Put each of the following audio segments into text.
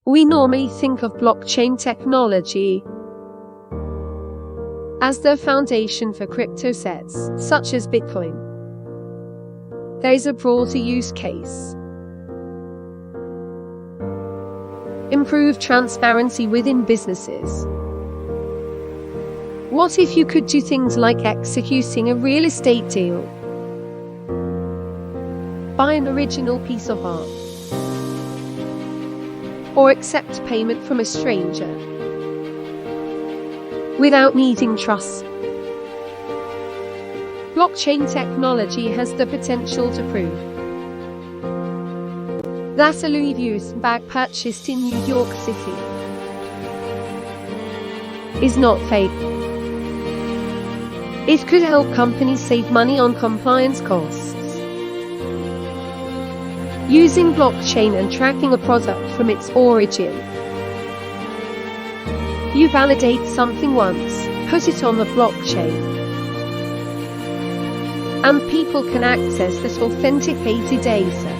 We normally think of blockchain technology as the foundation for crypto assets, such as Bitcoin. There is a broader use case. Improve transparency within businesses. What if you could do things like executing a real estate deal? Buy an original piece of art, or accept payment from a stranger without needing trust. Blockchain technology has the potential to prove that a Louis Vuitton bag purchased in New York City is not fake. It could help companies save money on compliance costs. Using blockchain and tracking a product from its origin. You validate something once, put it on the blockchain, and people can access this authenticated data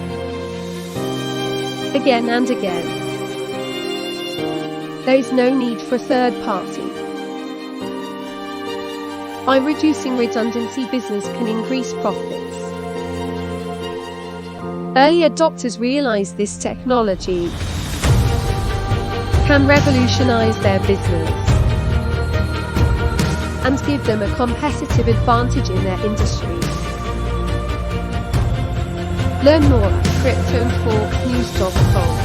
again and again. There is no need for a third party. By reducing redundancy, business can increase profits. Early adopters realize this technology can revolutionize their business and give them a competitive advantage in their industry. Learn more at cryptoforknews.com.